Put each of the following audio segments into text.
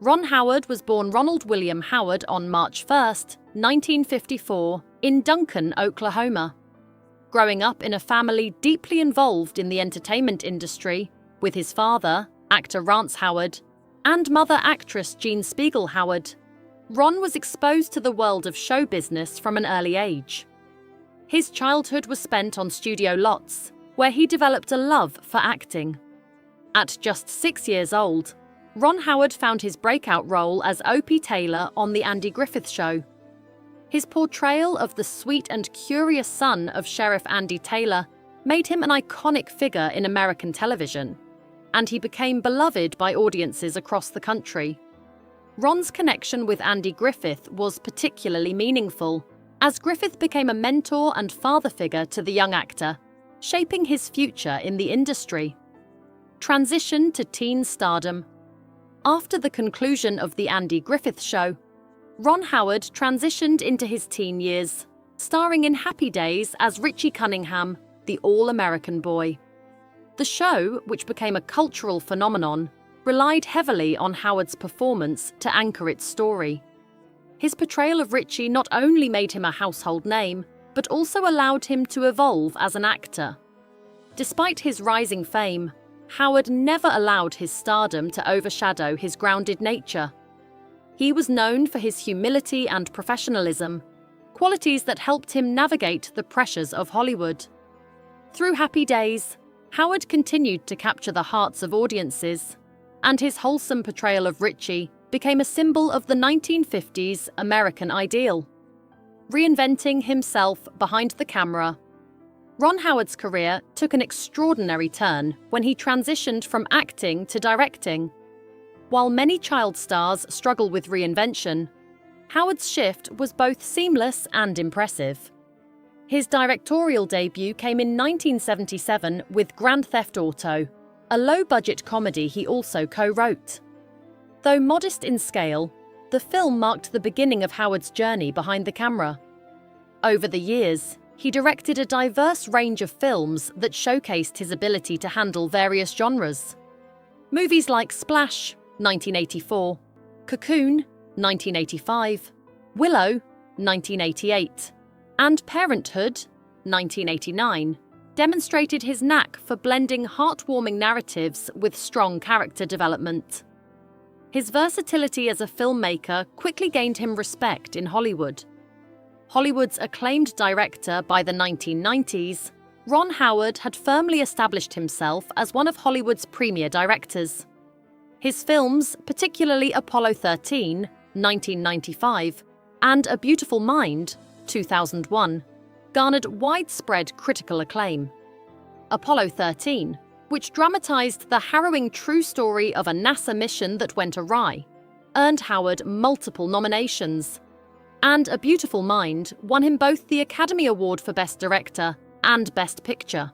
Ron Howard was born Ronald William Howard on March 1, 1954, in Duncan, Oklahoma. Growing up in a family deeply involved in the entertainment industry, with his father, actor Rance Howard, and mother actress Jean Spiegel Howard, Ron was exposed to the world of show business from an early age. His childhood was spent on studio lots, where he developed a love for acting. At just 6 years old, Ron Howard found his breakout role as Opie Taylor on The Andy Griffith Show. His portrayal of the sweet and curious son of Sheriff Andy Taylor made him an iconic figure in American television, and he became beloved by audiences across the country. Ron's connection with Andy Griffith was particularly meaningful, as Griffith became a mentor and father figure to the young actor, shaping his future in the industry. Transition to teen stardom. After the conclusion of The Andy Griffith Show, Ron Howard transitioned into his teen years, starring in Happy Days as Richie Cunningham, the all-American boy. The show, which became a cultural phenomenon, relied heavily on Howard's performance to anchor its story. His portrayal of Richie not only made him a household name, but also allowed him to evolve as an actor. Despite his rising fame, Howard never allowed his stardom to overshadow his grounded nature. He was known for his humility and professionalism, qualities that helped him navigate the pressures of Hollywood. Through Happy Days, Howard continued to capture the hearts of audiences, and his wholesome portrayal of Richie became a symbol of the 1950s American ideal. Reinventing himself behind the camera, Ron Howard's career took an extraordinary turn when he transitioned from acting to directing. While many child stars struggle with reinvention, Howard's shift was both seamless and impressive. His directorial debut came in 1977 with Grand Theft Auto, a low-budget comedy he also co-wrote. Though modest in scale, the film marked the beginning of Howard's journey behind the camera. Over the years, he directed a diverse range of films that showcased his ability to handle various genres. Movies like Splash, 1984, Cocoon, 1985, Willow, 1988, and Parenthood, 1989, demonstrated his knack for blending heartwarming narratives with strong character development. His versatility as a filmmaker quickly gained him respect in Hollywood. Hollywood's acclaimed director by the 1990s, Ron Howard had firmly established himself as one of Hollywood's premier directors. His films, particularly Apollo 13, 1995, and A Beautiful Mind, 2001, garnered widespread critical acclaim. Apollo 13, which dramatized the harrowing true story of a NASA mission that went awry, earned Howard multiple nominations. And A Beautiful Mind won him both the Academy Award for Best Director and Best Picture.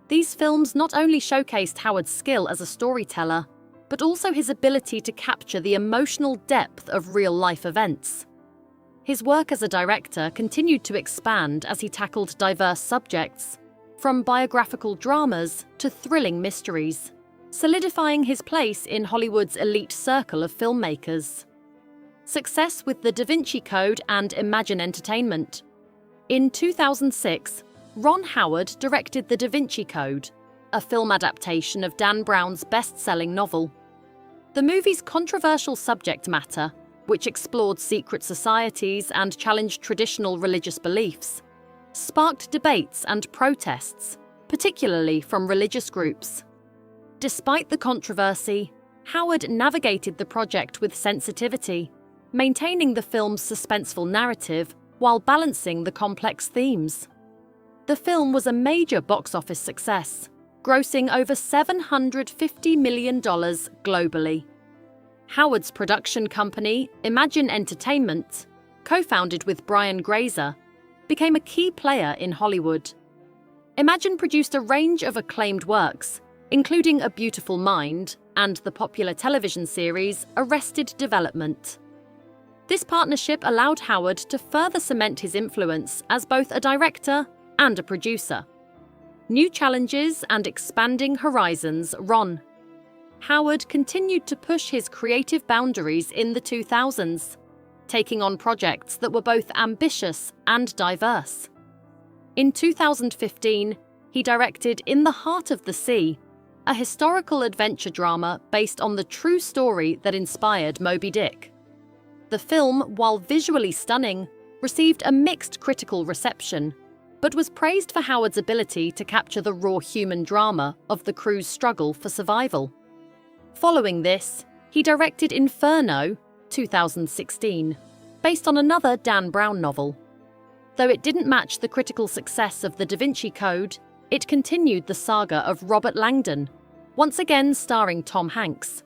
These films not only showcased Howard's skill as a storyteller, but also his ability to capture the emotional depth of real-life events. His work as a director continued to expand as he tackled diverse subjects, from biographical dramas to thrilling mysteries, solidifying his place in Hollywood's elite circle of filmmakers. Success with The Da Vinci Code and Imagine Entertainment. In 2006, Ron Howard directed The Da Vinci Code, a film adaptation of Dan Brown's best-selling novel. The movie's controversial subject matter, which explored secret societies and challenged traditional religious beliefs, sparked debates and protests, particularly from religious groups. Despite the controversy, Howard navigated the project with sensitivity, maintaining the film's suspenseful narrative while balancing the complex themes. The film was a major box office success, grossing over $750 million globally. Howard's production company, Imagine Entertainment, co-founded with Brian Grazer, became a key player in Hollywood. Imagine produced a range of acclaimed works, including A Beautiful Mind and the popular television series Arrested Development. This partnership allowed Howard to further cement his influence as both a director and a producer. New challenges and expanding horizons. Ron Howard continued to push his creative boundaries in the 2000s, taking on projects that were both ambitious and diverse. In 2015, he directed In the Heart of the Sea, a historical adventure drama based on the true story that inspired Moby Dick. The film, while visually stunning, received a mixed critical reception, but was praised for Howard's ability to capture the raw human drama of the crew's struggle for survival. Following this, he directed Inferno, 2016, based on another Dan Brown novel. Though it didn't match the critical success of The Da Vinci Code, it continued the saga of Robert Langdon, once again starring Tom Hanks.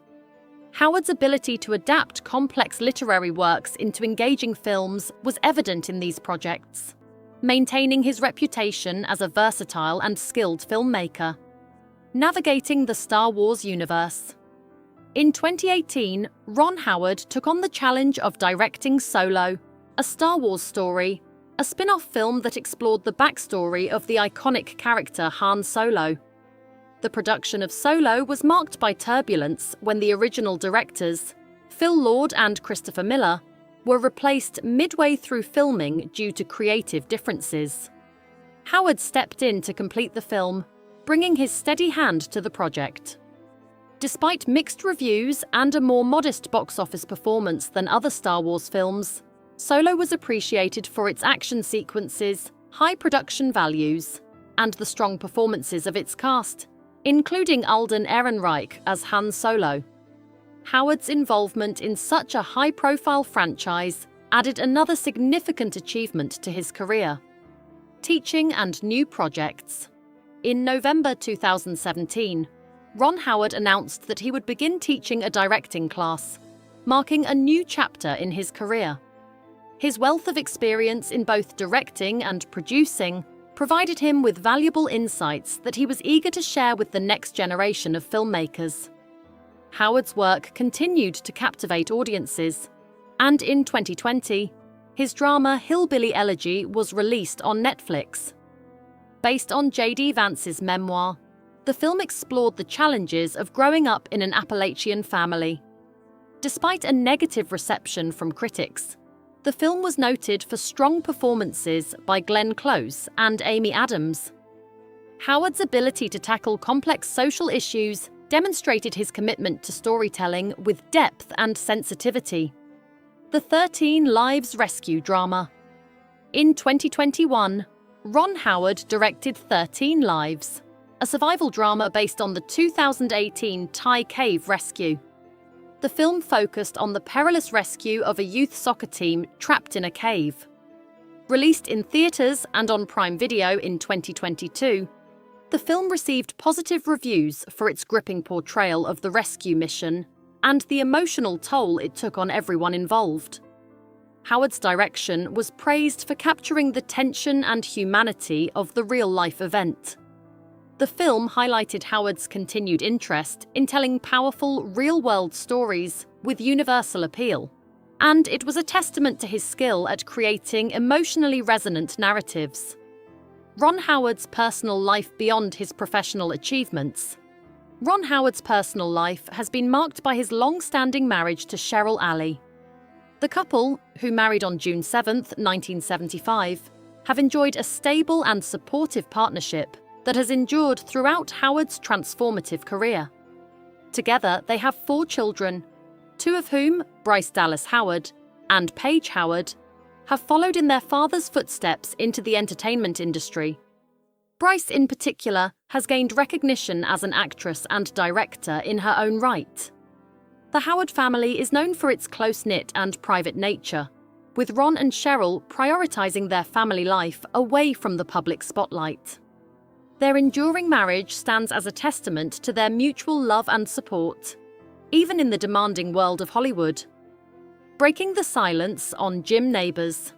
Howard's ability to adapt complex literary works into engaging films was evident in these projects, maintaining his reputation as a versatile and skilled filmmaker. Navigating the Star Wars universe. In 2018, Ron Howard took on the challenge of directing Solo, a Star Wars story, a spin-off film that explored the backstory of the iconic character Han Solo. The production of Solo was marked by turbulence when the original directors, Phil Lord and Christopher Miller, were replaced midway through filming due to creative differences. Howard stepped in to complete the film, bringing his steady hand to the project. Despite mixed reviews and a more modest box office performance than other Star Wars films, Solo was appreciated for its action sequences, high production values, and the strong performances of its cast, including Alden Ehrenreich as Han Solo. Howard's involvement in such a high-profile franchise added another significant achievement to his career: teaching and new projects. In November 2017, Ron Howard announced that he would begin teaching a directing class, marking a new chapter in his career. His wealth of experience in both directing and producing provided him with valuable insights that he was eager to share with the next generation of filmmakers. Howard's work continued to captivate audiences, and in 2020, his drama Hillbilly Elegy was released on Netflix. Based on J.D. Vance's memoir, the film explored the challenges of growing up in an Appalachian family. Despite a negative reception from critics, the film was noted for strong performances by Glenn Close and Amy Adams. Howard's ability to tackle complex social issues demonstrated his commitment to storytelling with depth and sensitivity. The 13 Lives rescue drama. In 2021, Ron Howard directed 13 Lives, a survival drama based on the 2018 Thai cave rescue. The film focused on the perilous rescue of a youth soccer team trapped in a cave. Released in theaters and on Prime Video in 2022, the film received positive reviews for its gripping portrayal of the rescue mission and the emotional toll it took on everyone involved. Howard's direction was praised for capturing the tension and humanity of the real-life event. The film highlighted Howard's continued interest in telling powerful, real-world stories with universal appeal, and it was a testament to his skill at creating emotionally resonant narratives. Ron Howard's personal life beyond his professional achievements. Ron Howard's personal life has been marked by his long-standing marriage to Cheryl Alley. The couple, who married on June 7, 1975, have enjoyed a stable and supportive partnership that has endured throughout Howard's transformative career. Together, they have 4 children, 2 of whom, Bryce Dallas Howard and Paige Howard, have followed in their father's footsteps into the entertainment industry. Bryce, in particular, has gained recognition as an actress and director in her own right. The Howard family is known for its close-knit and private nature, with Ron and Cheryl prioritizing their family life away from the public spotlight. Their enduring marriage stands as a testament to their mutual love and support, even in the demanding world of Hollywood. Breaking the silence on Jim Nabors.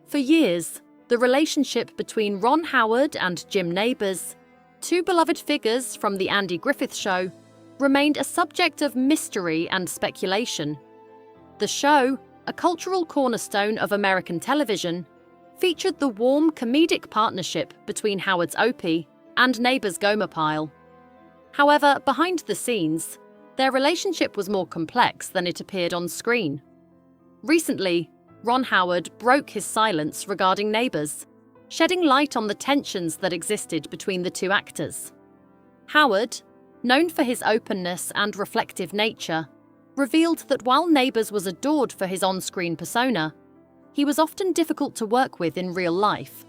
For years, the relationship between Ron Howard and Jim Nabors, 2 beloved figures from The Andy Griffith Show, remained a subject of mystery and speculation. The show, a cultural cornerstone of American television, featured the warm comedic partnership between Howard's Opie and Nabors' Gomer Pyle. However, behind the scenes, their relationship was more complex than it appeared on screen. Recently, Ron Howard broke his silence regarding Nabors, shedding light on the tensions that existed between the two actors. Howard, known for his openness and reflective nature, revealed that while Nabors was adored for his on-screen persona, he was often difficult to work with in real life.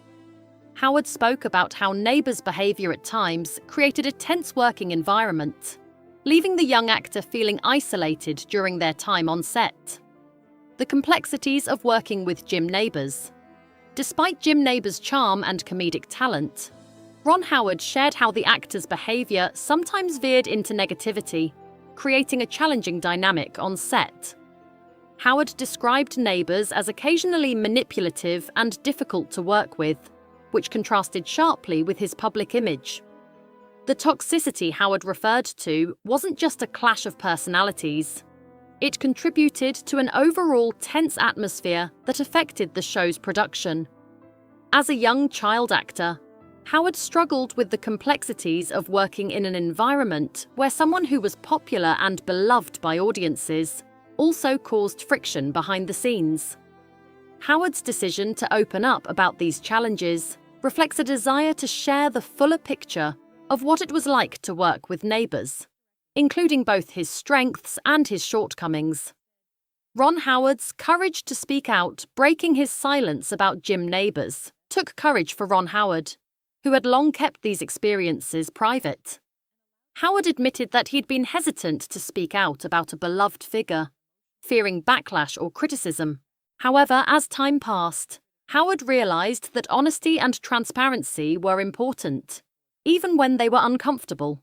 Howard spoke about how Nabors' behavior at times created a tense working environment, leaving the young actor feeling isolated during their time on set. The complexities of working with Jim Nabors. Despite Jim Nabors' charm and comedic talent, Ron Howard shared how the actor's behavior sometimes veered into negativity, creating a challenging dynamic on set. Howard described Nabors as occasionally manipulative and difficult to work with, which contrasted sharply with his public image. The toxicity Howard referred to wasn't just a clash of personalities. It contributed to an overall tense atmosphere that affected the show's production. As a young child actor, Howard struggled with the complexities of working in an environment where someone who was popular and beloved by audiences also caused friction behind the scenes. Howard's decision to open up about these challenges reflects a desire to share the fuller picture of what it was like to work with Nabors, including both his strengths and his shortcomings. Ron Howard's courage to speak out, breaking his silence about Jim Nabors, took courage for Ron Howard, who had long kept these experiences private. Howard admitted that he'd been hesitant to speak out about a beloved figure, fearing backlash or criticism. However, as time passed, Howard realized that honesty and transparency were important, even when they were uncomfortable.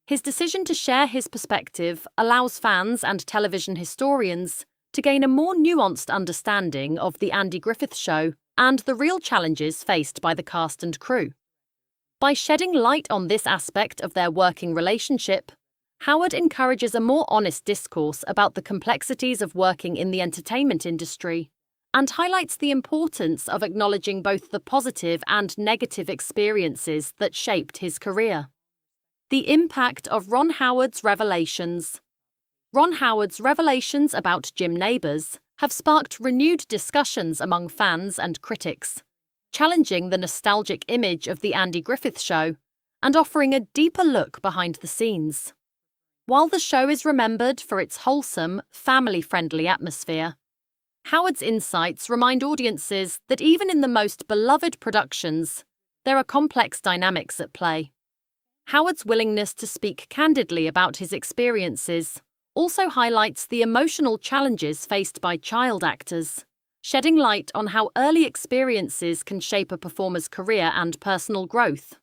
His decision to share his perspective allows fans and television historians to gain a more nuanced understanding of The Andy Griffith Show and the real challenges faced by the cast and crew. By shedding light on this aspect of their working relationship, Howard encourages a more honest discourse about the complexities of working in the entertainment industry and highlights the importance of acknowledging both the positive and negative experiences that shaped his career. The impact of Ron Howard's revelations. Ron Howard's revelations about Jim Nabors have sparked renewed discussions among fans and critics, challenging the nostalgic image of The Andy Griffith Show and offering a deeper look behind the scenes. While the show is remembered for its wholesome, family-friendly atmosphere, Howard's insights remind audiences that even in the most beloved productions, there are complex dynamics at play. Howard's willingness to speak candidly about his experiences also highlights the emotional challenges faced by child actors, shedding light on how early experiences can shape a performer's career and personal growth.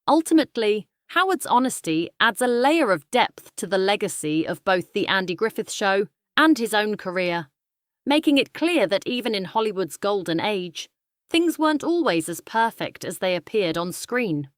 Ultimately, Howard's honesty adds a layer of depth to the legacy of both The Andy Griffith Show and his own career, making it clear that even in Hollywood's golden age, things weren't always as perfect as they appeared on screen.